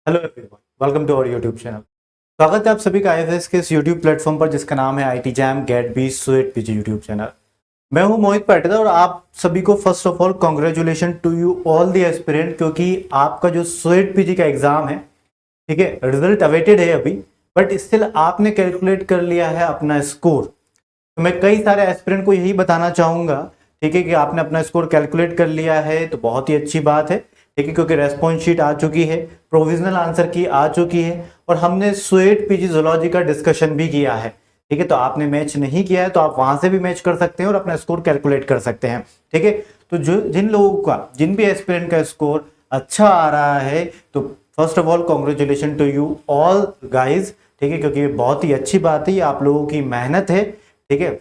Hello everyone, welcome to our YouTube channel. स्वागत है आप सभी का आईएफएस के इस यूट्यूब प्लेटफॉर्म पर जिसका नाम है आईटी जैम गेट बी स्वेट पीजी यूट्यूब चैनल। मैं हूं मोहित पाटिल और आप सभी को first of all congratulation to you all the aspirant, क्योंकि आपका जो स्वेट पीजी का एग्जाम है, ठीक है, रिजल्ट अवेटेड है अभी, बट स्टिल आपने कैलकुलेट कर लिया है अपना स्कोर। तो मैं कई सारे एस्पिरेंट को यही बताना चाहूंगा, ठीक है, कि आपने अपना स्कोर कैलकुलेट कर लिया है तो बहुत ही अच्छी बात है, ठीक है, क्योंकि रेस्पॉन्स शीट आ चुकी है, प्रोविजनल आंसर की आ चुकी है और हमने स्वेट पीजी जूलॉजी का डिस्कशन भी किया है। ठीक है, तो आपने मैच नहीं किया है तो आप वहां से भी मैच कर सकते हैं और अपना स्कोर कैलकुलेट कर सकते हैं। ठीक है, तो जो जिन लोगों का, जिन भी एस्पिरेंट का स्कोर अच्छा आ रहा है, तो first of all congratulation to you all guys. ठीक है, क्योंकि ये बहुत ही अच्छी बात है, ये आप लोगों की मेहनत है। ठीक है,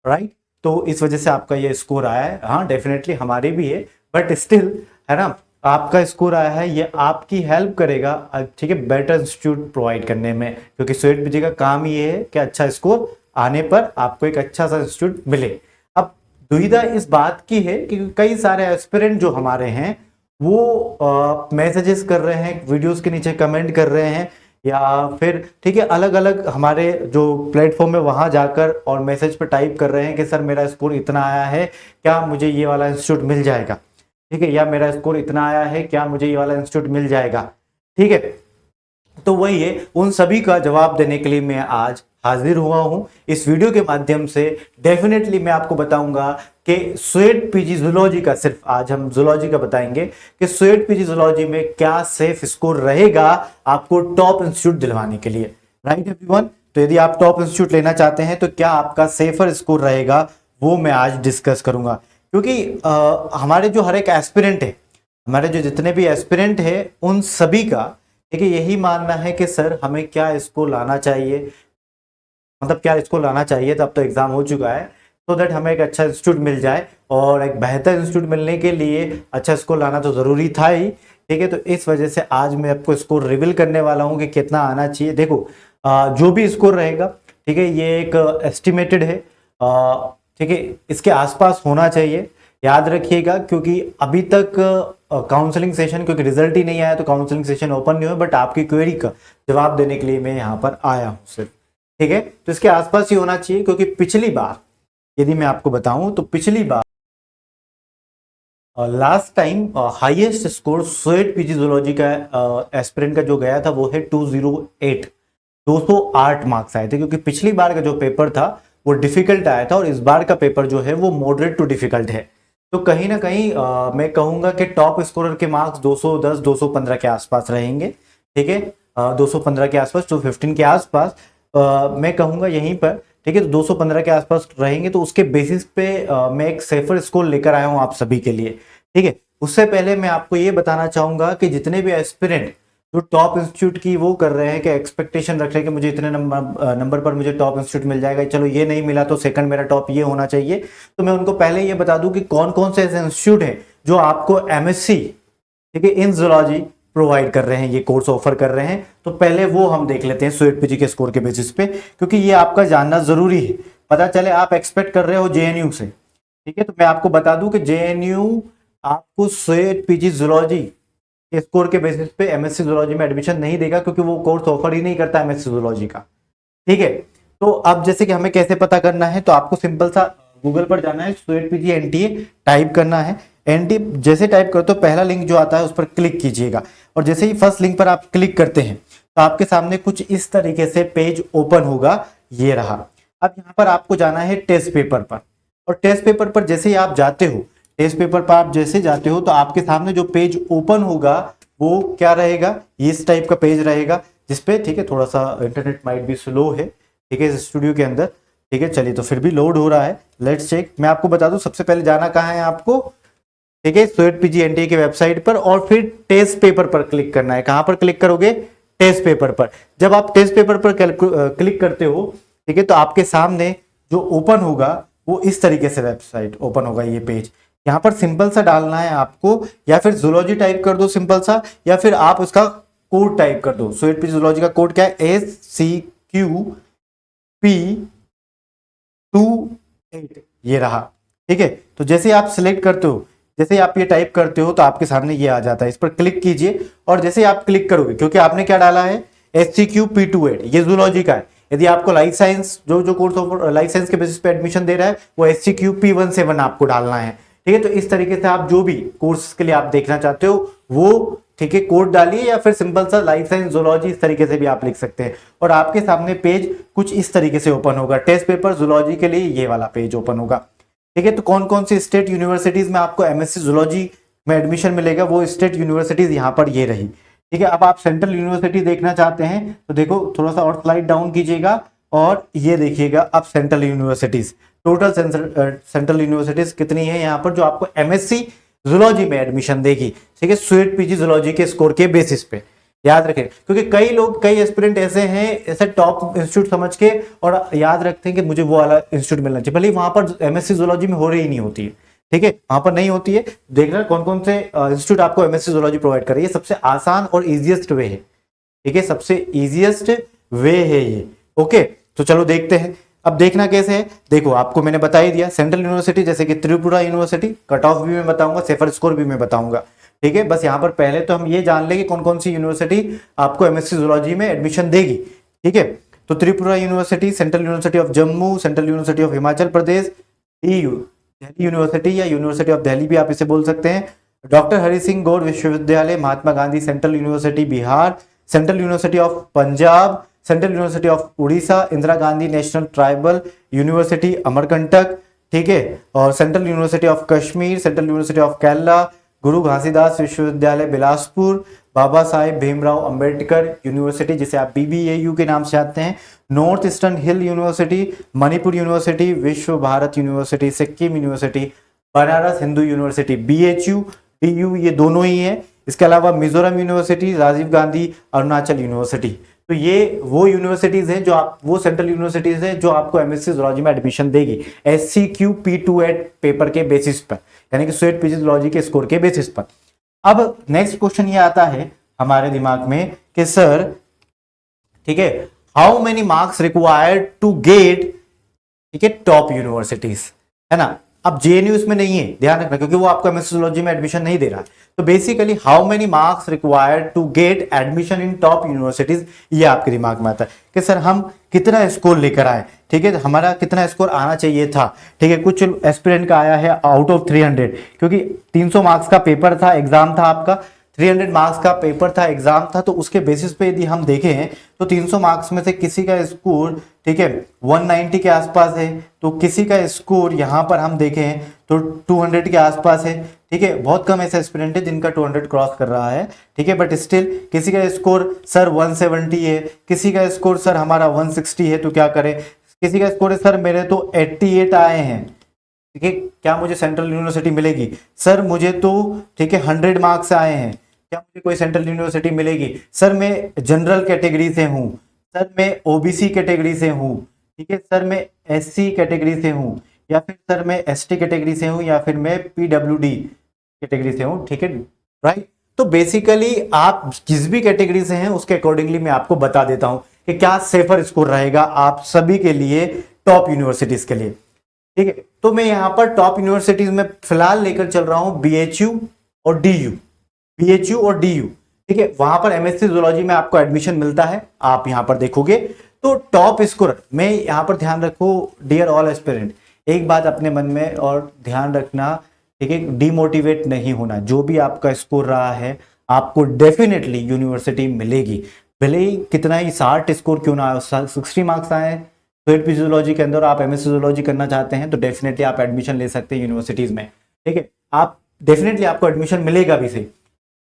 राइट। तो इस वजह से आपका ये स्कोर आया है। हाँ, डेफिनेटली हमारे भी है, बट स्टिल, है ना, आपका स्कोर आया है, ये आपकी हेल्प करेगा, ठीक है, बेटर इंस्टीट्यूट प्रोवाइड करने में, क्योंकि स्वेट पीजी का काम ये है कि अच्छा स्कोर आने पर आपको एक अच्छा सा इंस्टीट्यूट मिले। अब दुविधा इस बात की है कि कई सारे एस्पिरेंट जो हमारे हैं वो मैसेजेस कर रहे हैं, वीडियोस के नीचे कमेंट कर रहे हैं, या फिर, ठीक है, अलग अलग हमारे जो प्लेटफॉर्म है वहां जाकर और मैसेज पर टाइप कर रहे हैं कि सर मेरा स्कोर इतना आया है, क्या मुझे ये वाला इंस्टीट्यूट मिल जाएगा। ठीक है, या मेरा स्कोर इतना आया है, क्या मुझे ये वाला इंस्टीट्यूट मिल जाएगा। ठीक है, तो वही है, उन सभी का जवाब देने के लिए मैं आज हाजिर हुआ हूं इस वीडियो के माध्यम से। डेफिनेटली मैं आपको बताऊंगा कि स्वेट पीजी जूलॉजी का, सिर्फ आज हम जूलॉजी का बताएंगे कि स्वेट पीजी जूलॉजी में क्या सेफ स्कोर रहेगा आपको टॉप इंस्टीट्यूट दिलवाने के लिए। राइट एवरीवन, तो यदि आप टॉप इंस्टीट्यूट लेना चाहते हैं तो क्या आपका सेफर स्कोर रहेगा, वो मैं आज डिस्कस करूंगा। क्योंकि हमारे जो हर एक एस्पिरेंट है, हमारे जो जितने भी एस्पिरेंट है, उन सभी का, ठीक है, यही मानना है कि सर हमें क्या इसको लाना चाहिए, मतलब क्या इसको लाना चाहिए, तब तो एग्जाम हो चुका है, तो दैट हमें एक अच्छा इंस्टीट्यूट मिल जाए। और एक बेहतर इंस्टीट्यूट मिलने के लिए अच्छा स्कोर लाना तो जरूरी था ही। ठीक है, तो इस वजह से आज मैं आपको स्कोर रिवील करने वाला हूं कि कितना आना चाहिए। देखो, जो भी स्कोर रहेगा, ठीक है, ये एक एस्टिमेटेड है, ठीक है, इसके आसपास होना चाहिए, याद रखिएगा, क्योंकि अभी तक काउंसलिंग सेशन, क्योंकि रिजल्ट ही नहीं आया तो काउंसलिंग सेशन ओपन नहीं हुआ, बट आपकी क्वेरी का जवाब देने के लिए मैं यहाँ पर आया हूँ सिर्फ। ठीक है, तो इसके आसपास ही होना चाहिए, क्योंकि पिछली बार यदि मैं आपको बताऊं तो पिछली बार last time highest score CUET PG zoology का एस्पिरेंट का जो गया था वो है 208, 208 मार्क्स आए थे, क्योंकि पिछली बार का जो पेपर था वो डिफिकल्ट आया था और इस बार का पेपर जो है वो मॉडरेट टू डिफिकल्ट है। तो कहीं ना कहीं मैं कहूंगा कि टॉप स्कोरर के मार्क्स 210 215 के आसपास रहेंगे। ठीक है, 215 के आसपास, 215 के आसपास, मैं कहूंगा यहीं पर। ठीक है, तो 215 के आसपास रहेंगे, तो उसके बेसिस पे मैं एक सेफर स्कोर लेकर आया हूं आप सभी के लिए। ठीक है, उससे पहले मैं आपको ये बताना चाहूंगा कि जितने भी एस्पिरेंट जो टॉप इंस्टीट्यूट की वो कर रहे हैं कि एक्सपेक्टेशन रख रहे हैं कि मुझे इतने नंबर पर मुझे टॉप इंस्टीट्यूट मिल जाएगा, चलो ये नहीं मिला तो सेकंड मेरा टॉप ये होना चाहिए, तो मैं उनको पहले ये बता दूं कि कौन कौन से ऐसे इंस्टीट्यूट हैं जो आपको एमएससी, ठीक है, इन जूलॉजी प्रोवाइड कर रहे हैं, ये कोर्स ऑफर कर रहे हैं। तो पहले वो हम देख लेते हैं स्वेट पीजी के स्कोर के बेसिस पे, क्योंकि ये आपका जानना जरूरी है। पता चले आप एक्सपेक्ट कर रहे हो जेएनयू से, ठीक है, तो मैं आपको बता दूं कि जेएनयू आपको स्वेट पीजी जूलॉजी के स्कोर के बेसिस पे एमएससी जूलॉजी में एडमिशन नहीं देगा, क्योंकि वो कोर्स ऑफर ही नहीं करता एमएससी जूलॉजी का। ठीक है, तो अब जैसे कि हमें कैसे पता करना है, तो आपको सिंपल सा गूगल पर जाना है, स्वेट पीजी एनटीए टाइप करना है। एनटी जैसे टाइप करो तो पहला लिंक जो आता है उस पर क्लिक कीजिएगा, और जैसे ही फर्स्ट लिंक पर आप क्लिक करते हैं तो आपके सामने कुछ इस तरीके से पेज ओपन होगा, ये रहा। अब यहाँ पर आपको जाना है टेस्ट पेपर पर, और टेस्ट पेपर पर जैसे ही आप जाते हो, टेस्ट पेपर पर आप जैसे जाते हो तो आपके सामने जो पेज ओपन होगा वो क्या रहेगा, इस टाइप का पेज रहेगा, जिसपे, ठीक है, थोड़ा सा इंटरनेट माइट भी स्लो है, ठीक है, इस स्टूडियो के अंदर। ठीक है, चलिए, तो फिर भी लोड हो रहा है, लेट्स चेक। मैं आपको बता दूं सबसे पहले जाना कहाँ है आपको, ठीक है, स्वेट पीजी एनटीए की वेबसाइट पर, और फिर टेस्ट पेपर पर क्लिक करना है। कहां पर क्लिक करोगे, टेस्ट पेपर पर। जब आप टेस्ट पेपर पर क्लिक करते हो, ठीक है, तो आपके सामने जो ओपन होगा वो इस तरीके से वेबसाइट ओपन होगा, ये पेज। यहाँ पर सिंपल सा डालना है आपको, या फिर जूलॉजी टाइप कर दो सिंपल सा, या फिर आप उसका कोड टाइप कर दो। स्वेट पीजी जूलॉजी का कोड क्या है, SCQP28, ये रहा। ठीक है, तो जैसे आप सिलेक्ट करते हो, जैसे ही आप ये टाइप करते हो तो आपके सामने ये आ जाता है, इस पर क्लिक कीजिए और जैसे ही आप क्लिक करोगे, क्योंकि आपने क्या डाला है SCQ P28, ये जूलॉजी का है। यदि आपको लाइफ साइंस जो कोर्स ऑफ लाइफ साइंस के बेसिस पे एडमिशन दे रहा है वो SCQ P17 आपको डालना है, ठीक है। तो इस तरीके से आप जो भी कोर्स के लिए आप देखना चाहते हो वो, ठीक है, कोड डालिए या फिर सिंपल सा लाइफ साइंस जूलॉजी इस तरीके से भी आप लिख सकते हैं और आपके सामने पेज कुछ इस तरीके से ओपन होगा। टेस्ट पेपर जूलॉजी के लिए ये वाला पेज ओपन होगा, ठीक है। तो कौन कौन सी स्टेट यूनिवर्सिटीज में आपको MSc जूलॉजी में एडमिशन मिलेगा, वो स्टेट यूनिवर्सिटीज यहाँ पर ये रही, ठीक है। अब आप सेंट्रल यूनिवर्सिटी देखना चाहते हैं तो देखो थोड़ा सा और स्लाइड डाउन कीजिएगा और ये देखिएगा अब central universities, total central universities कितनी है यहाँ पर जो आपको MSc जूलॉजी में एडमिशन देगी, ठीक है, स्वीट पीजी जूलॉजी के स्कोर के बेसिस पे। याद रखें, क्योंकि कई लोग, कई एस्पिरेंट ऐसे हैं ऐसे टॉप इंस्टीट्यूट समझ के और याद रखते हैं कि मुझे वो वाला इंस्टीट्यूट मिलना चाहिए, भले वहां पर MSc जूलॉजी में हो रही नहीं होती है, ठीक है, वहां पर नहीं होती है। देखना कौन कौन से इंस्टीट्यूट आपको MSc जूलॉजी प्रोवाइड कर रही है, सबसे आसान और इजिएस्ट वे है, ठीक है, सबसे इजिएस्ट वे है ये। ओके, तो चलो देखते हैं। अब देखना कैसे है, देखो आपको मैंने बता ही दिया, सेंट्रल यूनिवर्सिटी जैसे कि त्रिपुरा यूनिवर्सिटी, कट ऑफ भी मैं बताऊंगा, सेफर स्कोर भी मैं बताऊंगा, ठीक है। बस यहाँ पर पहले तो हम ये जान लेंगे कौन कौन सी यूनिवर्सिटी आपको MSc जूलॉजी में एडमिशन देगी, ठीक है। तो Tripura university, central university of Jammu, central university of Himachal Pradesh, DU Delhi university या यूनिवर्सिटी ऑफ दिल्ली भी आप इसे बोल सकते हैं, डॉक्टर हरि सिंह गौर विश्वविद्यालय, Mahatma Gandhi central university Bihar, central university of Punjab, central university of Orissa, Indira Gandhi national tribal university Amarkantak, ठीक है, और central university of Kashmir, central university of Kerala, Guru Ghasidas विश्वविद्यालय बिलासपुर, बाबा साहेब भीमराव अंबेडकर यूनिवर्सिटी जिसे आप BBAU के नाम से जानते हैं, north eastern hill university, Manipur university, Vishwa Bharat university, Sikkim university, Banaras Hindu university, BHU, DU ये दोनों ही है। इसके अलावा मिजोरम यूनिवर्सिटी, राजीव गांधी अरुणाचल यूनिवर्सिटी। तो ये वो यूनिवर्सिटीज हैं जो आप, वो सेंट्रल यूनिवर्सिटीज हैं जो आपको MSc जूलॉजी में एडमिशन देगी SCQ P28 पेपर के बेसिस पर, यानी कि स्वीट पीजी जूलॉजी के स्कोर के बेसिस पर। अब नेक्स्ट क्वेश्चन ये आता है हमारे दिमाग में कि सर, ठीक है, how many marks required to get, ठीक है, टॉप यूनिवर्सिटीज, है ना। अब JNU इसमें नहीं है, ध्यान रखना, क्योंकि वो आपको MSc जूलॉजी में एडमिशन नहीं दे रहा है। तो basically how many marks required to get admission in top universities, ये आपके दिमाग में आता है कि सर हम कितना स्कोर लेकर आए, ठीक है, हमारा कितना स्कोर आना चाहिए था, ठीक है। कुछ एस्पिरेंट का आया है आउट ऑफ 300, क्योंकि 300 मार्क्स का पेपर था, एग्जाम था आपका, 300 मार्क्स का पेपर था, एग्जाम था, तो उसके बेसिस पे यदि हम देखें तो 300 मार्क्स में से किसी का स्कोर, ठीक है, 190 के आसपास है, तो किसी का स्कोर यहाँ पर हम देखें तो 200 के आसपास है, ठीक है। बहुत कम ऐसे एस्पिरेंट है जिनका 200 क्रॉस कर रहा है, ठीक है, बट स्टिल किसी का स्कोर सर 170 है, किसी का स्कोर सर हमारा 160 है, तो क्या करें, किसी का स्कोर है सर मेरे तो 88 आए हैं, ठीक है, क्या मुझे सेंट्रल यूनिवर्सिटी मिलेगी, सर मुझे तो, ठीक है, 100 मार्क्स आए हैं, क्या मुझे कोई सेंट्रल यूनिवर्सिटी मिलेगी, सर मैं जनरल कैटेगरी से हूं, सर मैं OBC कैटेगरी से हूं, ठीक है, सर मैं SC कैटेगरी से हूं, या फिर सर मैं ST कैटेगरी से हूं, या फिर मैं PWD कैटेगरी से हूं, ठीक है, राइट। तो बेसिकली आप जिस भी कैटेगरी से हैं उसके अकॉर्डिंगली मैं आपको बता देता हूं कि क्या सेफर स्कोर रहेगा आप सभी के लिए टॉप यूनिवर्सिटीज के लिए, ठीक है। तो मैं यहां पर टॉप यूनिवर्सिटीज में फिलहाल लेकर चल रहा हूं BHU और DU, BHU और DU, ठीक है, वहां पर MSc जूलॉजी में आपको एडमिशन मिलता है। आप यहां पर देखोगे तो टॉप स्कोर में यहां पर ध्यान रखो, डियर ऑल एस्पिरेंट, एक बात अपने मन में और ध्यान रखना, ठीक है, डिमोटिवेट नहीं होना, जो भी आपका स्कोर रहा है आपको डेफिनेटली यूनिवर्सिटी मिलेगी, भले ही कितना ही 60 स्कोर क्यों ना आए, 60 मार्क्स आए स्वीट पीजी जूलॉजी के अंदर, आप MSc जूलॉजी करना चाहते हैं तो डेफिनेटली आप एडमिशन ले सकते हैं यूनिवर्सिटीज में, ठीक है, आप डेफिनेटली आपको एडमिशन मिलेगा भी सही।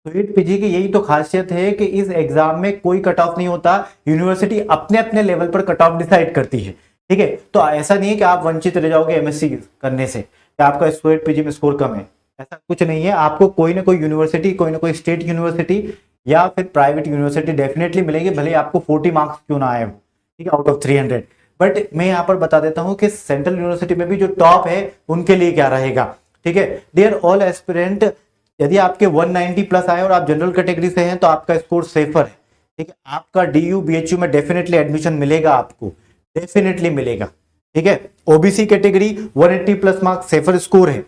स्वीट पीजी की यही तो खासियत है कि इस एग्जाम में कोई कट ऑफ नहीं होता, यूनिवर्सिटी अपने अपने लेवल पर कट ऑफ डिसाइड करती है, ठीक है। तो ऐसा नहीं है कि आप वंचित रह जाओगे MSc करने से, कि आपका स्वीट पीजी में स्कोर कम है, ऐसा कुछ नहीं है। आपको कोई ना कोई यूनिवर्सिटी, कोई ना कोई स्टेट यूनिवर्सिटी या फिर प्राइवेट यूनिवर्सिटी डेफिनेटली मिलेगी, भले आपको 40 मार्क्स क्यों ना आए हो, ठीक है, आउट ऑफ 300। बट मैं यहाँ पर बता देता हूँ कि सेंट्रल यूनिवर्सिटी में भी जो टॉप है उनके लिए क्या रहेगा, ठीक है। डियर ऑल एस्पिरेंट, यदि आपके 190 प्लस आए और आप जनरल कैटेगरी से हैं तो आपका स्कोर सेफर है, ठीक है, आपका DU BHU में डेफिनेटली एडमिशन मिलेगा, आपको डेफिनेटली मिलेगा, ठीक है। OBC category 180 plus marks safer score है,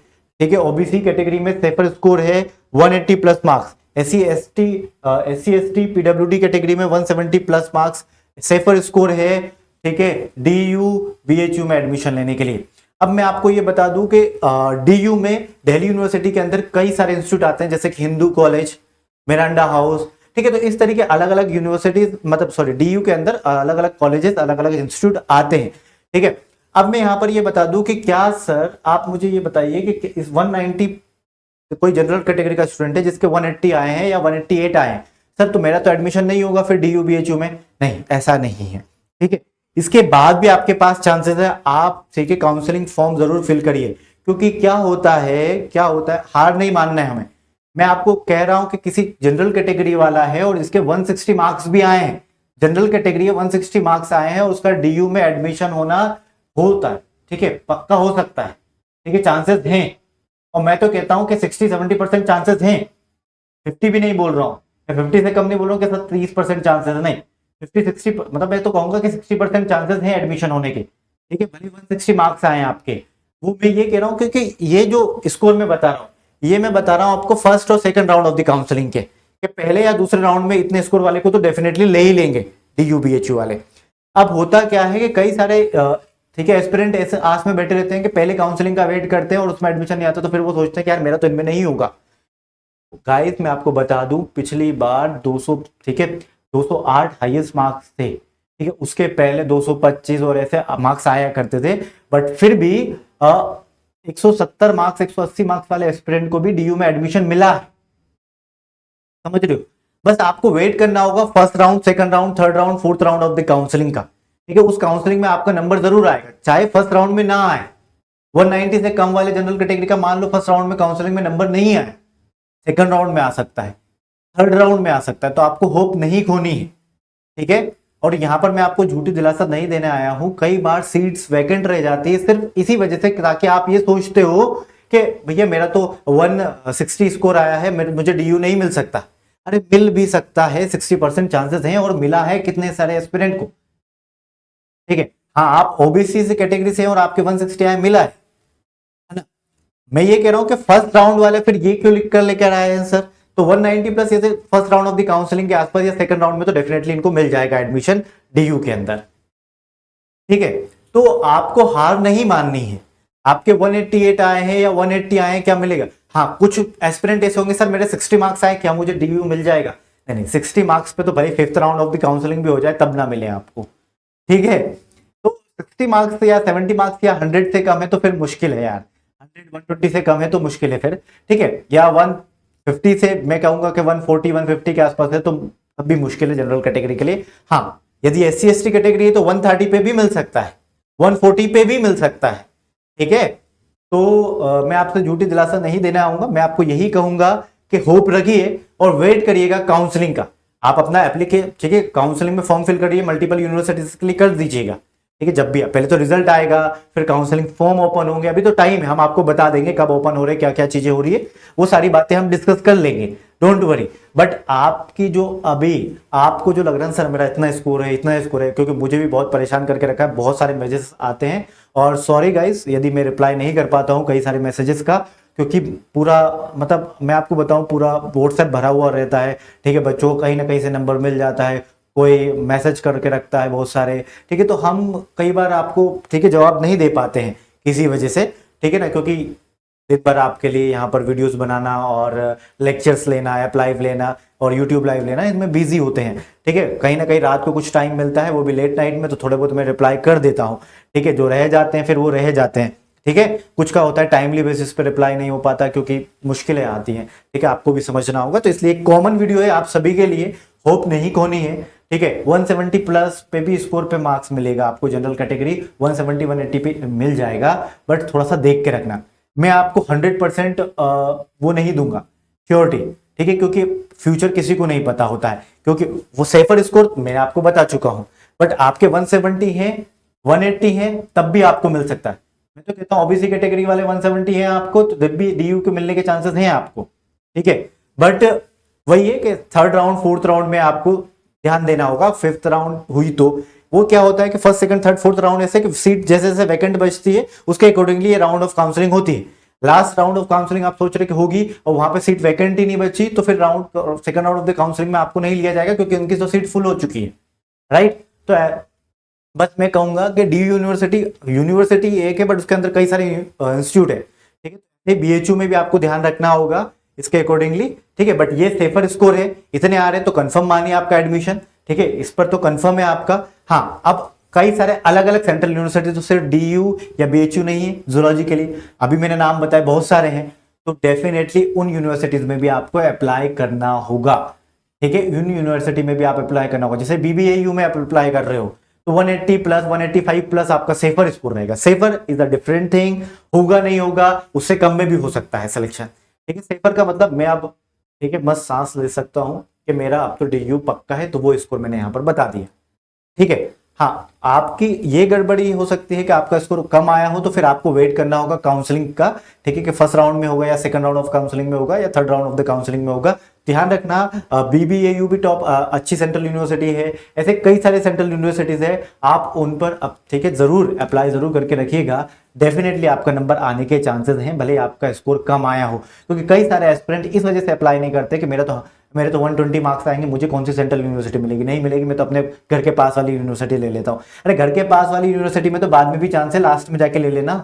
ठीक है। ओबीसी कैटेगरी में सेफर स्कोर है 180 plus marks, SC ST PWD category में 170 प्लस मार्क्स सेफर स्कोर है, ठीक है, डीयू बीएचयू में एडमिशन लेने के लिए। अब मैं आपको ये बता दूं कि डीयू में दिल्ली यूनिवर्सिटी के अंदर कई सारे इंस्टीट्यूट आते हैं, जैसे कि हिंदू कॉलेज, मिरांडा हाउस, ठीक है। तो इस तरीके अलग अलग यूनिवर्सिटीज, मतलब सॉरी, डीयू के अंदर अलग अलग कॉलेजेस, अलग अलग इंस्टीट्यूट आते हैं, ठीक है। अब मैं यहाँ पर ये बता दूं कि क्या सर आप मुझे ये बताइए कि इस 190 कोई जनरल कैटेगरी का स्टूडेंट है जिसके 180 आए हैं या 188 आए हैं, सर तो मेरा तो एडमिशन नहीं होगा फिर डीयू बीएचयू में? नहीं, ऐसा नहीं है, ठीक है। इसके बाद भी आपके पास चांसेस है, आप ठीक है काउंसलिंग फॉर्म जरूर फिल करिए, क्योंकि क्या होता है, हार नहीं मानना है हमें। मैं आपको कह रहा हूं कि किसी जनरल कैटेगरी वाला है और इसके 160 मार्क्स भी आए हैं, जनरल कैटेगरी 160 मार्क्स आए हैं और उसका डीयू में एडमिशन होता है, ठीक है, पक्का हो सकता है, ठीक है, चांसेस हैं। और मैं तो कहता हूं कि 60-70% चांसेस हैं, 50 भी नहीं बोल रहा हूं, मैं 50 से कम नहीं बोल रहा हूं कि 30% चांसेस, नहीं, 50-60, मतलब मैं तो कहूंगा कि 60% चांसेस हैं एडमिशन होने के, ठीक है, भले 160 मार्क्स आए हैं आपके। वो मैं ये कह रहा हूं क्योंकि ये जो स्कोर मैं बता रहा हूं, ये मैं बता रहा हूं आपको फर्स्ट और second round of the counselling के, कि पहले या दूसरे राउंड में इतने स्कोर वाले को तो डेफिनेटली ले ही लेंगे डीयू बीएचयू वाले। अब होता क्या है कि कई सारे ठीक है एस्पिरेंट ऐसे आस में बैठे रहते हैं कि पहले काउंसलिंग का वेट करते हैं और उसमें एडमिशन नहीं आता, तो फिर वो सोचते हैं कि यार मेरा तो इनमें नहीं होगा। गाइस मैं आपको बता दूं, पिछली बार 200, ठीक है, 208 हाईएस्ट मार्क्स थे, ठीक है, उसके पहले 225 और ऐसे मार्क्स आया करते थे, बट फिर भी 170 मार्क्स 180 मार्क्स वाले एस्पिरेंट को भी डीयू में एडमिशन मिला है, समझ रहे हो। बस आपको वेट करना होगा first round, second round, third round, fourth round of the counselling का, ठीक है। उस काउंसलिंग में आपका नंबर जरूर आएगा, चाहे फर्स्ट राउंड में ना आए। 190 से कम वाले जनरल कैटेगरी का मान लो फर्स्ट राउंड में काउंसलिंग में नंबर नहीं आए, सेकंड राउंड में आ सकता है, थर्ड राउंड में आ सकता है, तो आपको होप नहीं खोनी है, ठीक है। और यहां पर मैं आपको झूठी दिलासा नहीं देने आया हूं, कई बार सीट्स वैकेंट रह जाती है सिर्फ इसी वजह से, ताकि आप ये सोचते हो कि भैया मेरा तो 160 स्कोर आया है, मुझे डीयू नहीं मिल सकता। अरे मिल भी सकता है, 60% चांसेस हैं, और मिला है कितने सारे एस्पिरेंट को, ठीक है। हाँ, आप ओबीसी से कैटेगरी से और आपके 160 आए, मिला है ना। मैं ये कह रहा हूं कि फर्स्ट राउंड वाले फिर ये क्यों लिख कर लेकर आए हैं सर, तो 190 प्लस ये first round of the counselling के आसपास या सेकंड राउंड में तो डेफिनेटली इनको मिल जाएगा एडमिशन डीयू के अंदर, ठीक है। तो आपको हार नहीं माननी है, आपके 188 आए हैं या 180 आए हैं, क्या मिलेगा? हाँ, कुछ एस्पिरेंट ऐसे होंगे, सर मेरे 60 मार्क्स आए, क्या मुझे डीयू मिल जाएगा? नहीं, 60 मार्क्स पे तो भाई fifth round of the counselling भी हो जाए तब ना मिले आपको, ठीक है। तो 60 मार्क्स से या 70 मार्क्स या 100 से कम है तो फिर मुश्किल है यार, 100-120 से कम है तो मुश्किल है फिर, ठीक है। या 150 से मैं कहूंगा कि 140-150 के आसपास है तो अब भी मुश्किल है जनरल कैटेगरी के लिए। हाँ, यदि SC ST कैटेगरी है तो 130 पे भी मिल सकता है, 140 पे भी मिल सकता है, ठीक है। तो मैं आपसे झूठी दिलासा नहीं देने आऊंगा, मैं आपको यही कहूंगा कि होप रखिए और वेट करिएगा काउंसलिंग का। आप अपना एप्लीकेशन, ठीक है, काउंसलिंग में फॉर्म फिल करिए, मल्टीपल यूनिवर्सिटीज के लिए कर दीजिएगा, ठीक है। जब भी पहले तो रिजल्ट आएगा, फिर काउंसलिंग फॉर्म ओपन होंगे, अभी तो टाइम है, हम आपको बता देंगे कब ओपन हो रहे, क्या क्या चीजें हो रही है, वो सारी बातें हम डिस्कस कर लेंगे, डोंट वरी। बट आपकी जो अभी आपको जो लग रहा है सर मेरा इतना स्कोर है, इतना स्कोर है, क्योंकि मुझे भी बहुत परेशान करके रखा है, बहुत सारे मैसेजेस आते हैं, और सॉरी गाइस यदि मैं रिप्लाई नहीं कर पाता हूँ कई सारे मैसेजेस का, क्योंकि पूरा मतलब मैं आपको बताऊं पूरा व्हाट्सएप भरा हुआ रहता है, ठीक है। बच्चों को कहीं ना कहीं से नंबर मिल जाता है, कोई मैसेज करके रखता है बहुत सारे, ठीक है। तो हम कई बार आपको, ठीक है, जवाब नहीं दे पाते हैं किसी वजह से, ठीक है ना, क्योंकि दिन भर आपके लिए यहाँ पर वीडियोस बनाना और लेक्चर्स लेना, ऐप लाइव लेना और यूट्यूब लाइव लेना, इसमें बिजी होते हैं, ठीक है। कहीं ना कहीं रात को कुछ टाइम मिलता है, वो भी लेट नाइट में, तो थोड़े बहुत मैं रिप्लाई कर देता हूँ, ठीक है। जो रह जाते हैं फिर वो रह जाते हैं, ठीक है। कुछ का होता है टाइमली बेसिस पे रिप्लाई नहीं हो पाता क्योंकि मुश्किलें आती हैं, ठीक है, आपको भी समझना होगा। तो इसलिए एक कॉमन वीडियो है आप सभी के लिए, होप नहीं खोनी है, ठीक है। 170 प्लस पे भी स्कोर पे मार्क्स मिलेगा आपको, जनरल कैटेगरी 170-180 पे मिल जाएगा, बट थोड़ा सा देख के रखना। मैं आपको 100% वो नहीं दूंगा श्योरिटी, ठीक है, क्योंकि फ्यूचर किसी को नहीं पता होता है, क्योंकि वो सेफर स्कोर मैं आपको बता चुका हूं, बट आपके 170 है, 180 है, तब भी आपको मिल सकता है। मैं तो कहता हूं ओबीसी कैटेगरी वाले 170 है आपको, तो जब भी डीयू के मिलने के चांसेस हैं आपको, ठीक है। बट वही है कि थर्ड राउंड फोर्थ राउंड में आपको ध्यान देना होगा। फिफ्थ राउंड हुई तो वो क्या होता है कि first second third fourth round ऐसे कि सीट जैसे जैसे वैकेंट बचती है उसके अकॉर्डिंगली ये राउंड ऑफ काउंसलिंग होती है। लास्ट राउंड ऑफ काउंसलिंग आप सोच रहे कि होगी और वहां पे सीट वैकेंट ही नहीं बची, तो फिर second round of the counselling में आपको नहीं लिया जाएगा क्योंकि उनकी तो सीट फुल हो चुकी है, राइट। तो बस मैं कहूंगा कि डी यूनिवर्सिटी एक है, बट उसके अंदर कई सारे इंस्टीट्यूट है, ठीक है। BHU में भी आपको ध्यान रखना होगा इसके अकॉर्डिंगली, ठीक है। बट ये सेफर स्कोर है, इतने आ रहे हैं तो कंफर्म मानिए आपका एडमिशन, ठीक है, इस पर तो कंफर्म है आपका। हाँ, अब कई सारे अलग अलग सेंट्रल यूनिवर्सिटी, तो सिर्फ DU या BHU नहीं है जूलॉजी के लिए, अभी मैंने नाम बताए बहुत सारे हैं, तो डेफिनेटली उन यूनिवर्सिटीज में भी आपको अप्लाई करना होगा, ठीक है। उन यूनिवर्सिटी में भी आप अप्लाई करना होगा, जैसे BBAU में आप अप्लाई कर रहे हो तो 180 प्लस 185 प्लस आपका सेफर स्कोर रहेगा। Safer is a different thing, होगा नहीं होगा, उससे कम में भी हो सकता है सिलेक्शन, ठीक है। सेफर का मतलब मैं अब, ठीक है, मस्त सांस ले सकता हूं कि मेरा अब तो DU पक्का है, तो वो स्कोर मैंने यहां पर बता दिया, ठीक है। हाँ, आपकी ये गड़बड़ी हो सकती है कि आपका स्कोर कम आया हो, तो फिर आपको वेट करना होगा काउंसलिंग का, ठीक है, कि फर्स्ट राउंड में होगा या सेकंड राउंड ऑफ काउंसलिंग में होगा या third round of the counselling में होगा। ध्यान रखना, BBAU भी टॉप अच्छी सेंट्रल यूनिवर्सिटी है, ऐसे कई सारे सेंट्रल यूनिवर्सिटीज है, आप उन पर ठीक है जरूर अप्लाई जरूर करके रखिएगा, डेफिनेटली आपका नंबर आने के चांसेस हैं, भले आपका स्कोर कम आया हो, क्योंकि कई सारे एस्पिरेंट इस वजह से अप्लाई नहीं करते कि मेरे तो 120 मार्क्स आएंगे, मुझे कौन सी सेंट्रल यूनिवर्सिटी मिलेगी, नहीं मिलेगी, मैं तो अपने घर के पास वाली यूनिवर्सिटी ले लेता हूँ। अरे घर के पास वाली यूनिवर्सिटी में तो बाद में भी चांस है, लास्ट में जाके ले लेना,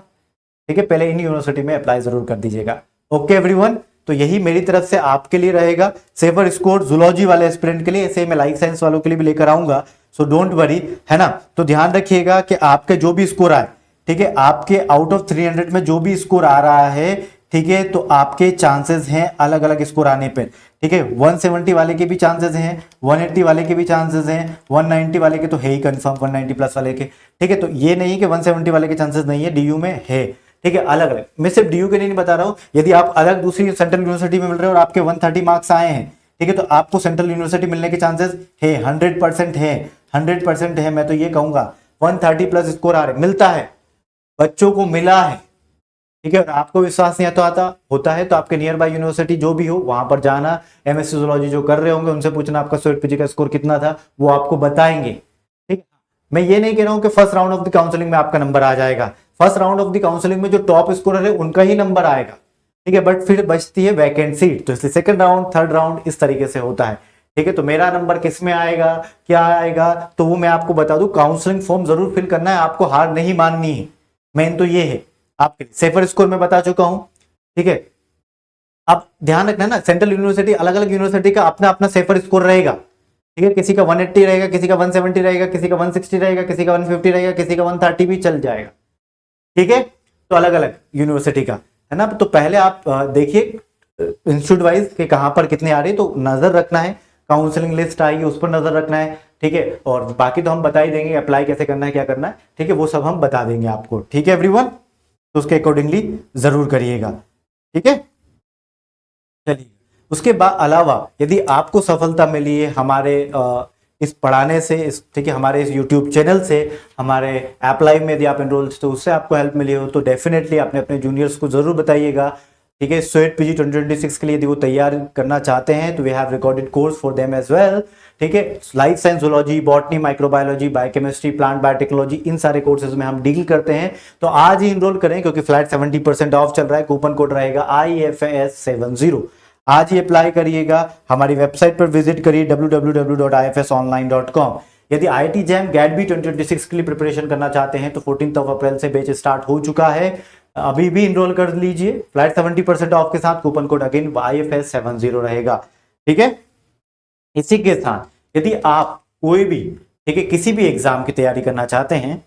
ठीक है, पहले इन यूनिवर्सिटी में अप्लाई जरूर कर दीजिएगा। ओके एवरीवन, तो यही मेरी तरफ से आपके लिए रहेगा सेफर स्कोर जूलॉजी वाले एस्पिरेंट के लिए, ऐसे मैं लाइफ साइंस वालों के लिए भी लेकर आऊंगा, सो डोंट वरी, है ना। तो ध्यान रखिएगा कि आपके जो भी स्कोर आए, ठीक है, आपके आउट ऑफ 300 में जो भी स्कोर आ रहा है, ठीक है, तो आपके चांसेस हैं अलग अलग स्कोर आने पे, ठीक है। 170 वाले के भी चांसेस हैं, 180 वाले के भी चांसेस हैं, 190 वाले के तो है ही कंफर्म, 190 प्लस वाले के, ठीक है। तो ये नहीं कि 170 वाले के चांसेस नहीं है, DU में है, ठीक है, अलग अलग। मैं सिर्फ DU के लिए नहीं बता रहा हूं, यदि आप अलग दूसरी सेंट्रल यूनिवर्सिटी में मिल रहे हो और आपके 130 मार्क्स आए हैं, ठीक है, तो आपको सेंट्रल यूनिवर्सिटी मिलने के चांसेस है, 100% है, 100% है। मैं तो ये कहूंगा 130 प्लस स्कोर आ रहे, मिलता है, बच्चों को मिला है, ठीक है, और आपको विश्वास नहीं आता होता है तो आपके नियर बाय यूनिवर्सिटी जो भी हो वहां पर जाना, MSc जूलॉजी जो कर रहे होंगे उनसे पूछना आपका स्वेट PG का स्कोर कितना था, वो आपको बताएंगे, ठीक है। मैं ये नहीं कह रहा हूं कि first round of the counselling में आपका नंबर आ जाएगा, first round of the counselling में जो टॉप स्कोरर है उनका ही नंबर आएगा, ठीक है, बट फिर बचती है वैकेंट सीट, तो इसलिए सेकंड राउंड थर्ड राउंड इस तरीके से होता है, ठीक है। तो मेरा नंबर किस में आएगा, क्या आएगा, तो वो मैं आपको बता दूं, काउंसलिंग फॉर्म जरूर फिल करना है, आपको हार नहीं माननी है, मेन तो ये है आपके लिए। सेफर स्कोर में बता चुका हूं, ठीक है। अब ध्यान रखना ना, सेंट्रल यूनिवर्सिटी अलग अलग यूनिवर्सिटी का अपना अपना सेफर स्कोर रहेगा, ठीक है, किसी का 180 रहेगा, किसी का 170 रहेगा, किसी का 160 रहेगा, किसी का 150 रहेगा, किसी का 130 भी चल जाएगा, ठीक है। तो अलग अलग यूनिवर्सिटी का है ना। तो पहले आप देखिए इंस्टीट्यूट वाइज के कहां पर कितने आ रहे हैं, तो नजर रखना है, काउंसलिंग लिस्ट आएगी उस पर नजर रखना है, ठीक है। और बाकी तो हम बता ही देंगे, अप्लाई कैसे करना है, क्या करना है, ठीक है, वो सब हम बता देंगे आपको, ठीक है एवरीवन। तो उसके अकॉर्डिंगली जरूर करिएगा, ठीक है। चलिए, उसके बाद अलावा यदि आपको सफलता मिली है हमारे इस पढ़ाने से, इस ठीक है, हमारे इस YouTube चैनल से, हमारे ऐप लाइव में यदि आप एनरोल तो उससे आपको हेल्प मिली हो, तो डेफिनेटली आपने अपने जूनियर्स को जरूर बताइएगा, ठीक है। स्वेट PG 2026 के लिए यदि वो तैयार करना चाहते हैं तो we have recorded course for them as well, ठीक है। Life science, zoology, botany, microbiology, biochemistry, plant biotechnology, इन सारे कोर्सेज में हम डील करते हैं, तो आज ही इनरोल करें क्योंकि फ्लैट 70% ऑफ चल रहा है, कूपन कोड रहेगा IFS70, आज ही अप्लाई करिएगा। हमारी वेबसाइट पर विजिट करिए www.ifsonline.com। यदि IIT JAM GAT B 2026 के लिए प्रिपरेशन करना चाहते हैं तो 14 अप्रैल से बैच स्टार्ट हो चुका है, अभी भी इनरोल कर लीजिए, फ्लैट 70% ऑफ के साथ, कूपन कोड अगेन IFS70 रहेगा, ठीक है। इसी के साथ यदि आप कोई भी, ठीक है, किसी भी एग्जाम की तैयारी करना चाहते हैं,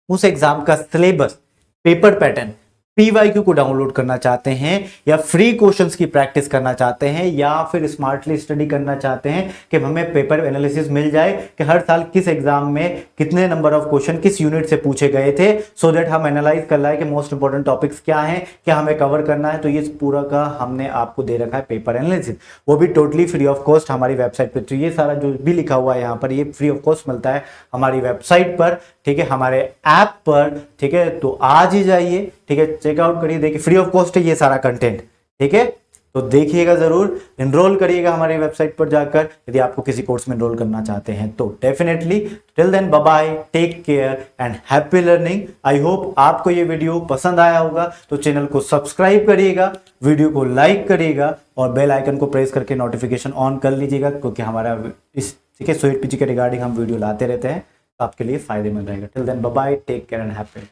उस एग्जाम का सिलेबस, पेपर पैटर्न, PYQ को डाउनलोड करना चाहते हैं, या फ्री क्वेश्चंस की प्रैक्टिस करना चाहते हैं, या फिर स्मार्टली स्टडी करना चाहते हैं कि हमें पेपर एनालिसिस मिल जाए कि हर साल किस एग्जाम में कितने नंबर ऑफ क्वेश्चन किस यूनिट से पूछे गए थे, सो दैट हम एनालाइज कर लाए कि मोस्ट इंपॉर्टेंट टॉपिक्स क्या हैं, क्या हमें कवर करना है, तो ये पूरा का हमने आपको दे रखा है पेपर एनालिसिस, वो भी टोटली फ्री ऑफ कॉस्ट हमारी वेबसाइट पर। तो ये सारा जो भी लिखा हुआ है यहाँ पर, ये फ्री ऑफ कॉस्ट मिलता है हमारी वेबसाइट पर, ठीक है, हमारे ऐप पर, ठीक है। तो आज ही जाइए, ठीक है, चेकआउट करिए, देखिए फ्री ऑफ कॉस्ट है ये सारा कंटेंट, ठीक है। तो देखिएगा ज़रूर, इनरोल करिएगा हमारी वेबसाइट पर जाकर यदि आपको किसी कोर्स में इनरोल करना चाहते हैं तो definitely. Till then bye bye, take care and happy learning. I hope आपको ये वीडियो पसंद आया होगा, तो चैनल को सब्सक्राइब करिएगा, वीडियो को लाइक करिएगा और बेल आइकन को प्रेस करके नोटिफिकेशन ऑन कर लीजिएगा, क्योंकि हमारा इस ठीक है SUET PG के रिगार्डिंग हम वीडियो लाते रहते हैं, तो आपके लिए फायदेमंद रहेगा। Till then bye bye, take care and happy.